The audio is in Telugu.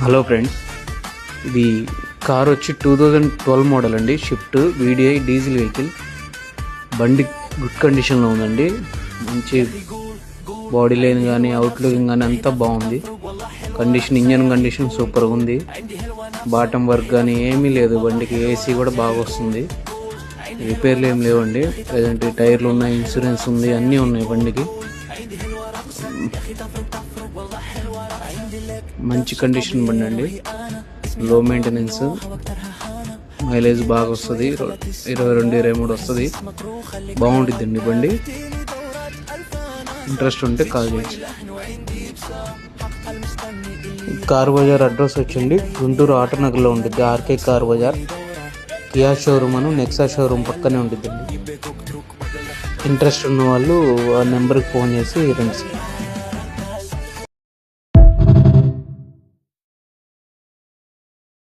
హలో ఫ్రెండ్స్, ఇది కార్ వచ్చి 2012 మోడల్ అండి. Shift VDI diesel vehicle. బండి గుడ్ కండిషన్లో ఉందండి. మంచి బాడీ లైన్ కానీ అవుట్లుకింగ్ కానీ అంతా బాగుంది. ఇంజన్ కండిషన్ సూపర్గా ఉంది. బాటమ్ వర్క్ కానీ ఏమీ లేదు బండికి. ఏసీ కూడా బాగా వస్తుంది. రిపేర్లు ఏం లేవండి. ప్రజెంట్ టైర్లు ఉన్నాయి, ఇన్సూరెన్స్ ఉంది, అన్నీ ఉన్నాయి బండికి. మంచి కండిషన్ బండి అండి. లో మెయింటెనెన్స్, మైలేజ్ బాగా వస్తుంది. 22-23 వస్తుంది. బాగుంటుందండి బండి. ఇంట్రెస్ట్ ఉంటే కాల్ చేయొచ్చు. కార్ బజార్ అడ్రస్ వచ్చింది గుంటూరు ఆటోనగర్లో ఉంటుంది. RK car bazaar, Kia showroom అను నెక్సా షోరూమ్ పక్కనే ఉంటుందండి. ఇంట్రెస్ట్ ఉన్న వాళ్ళు ఆ నెంబర్కి ఫోన్ చేసి రండి.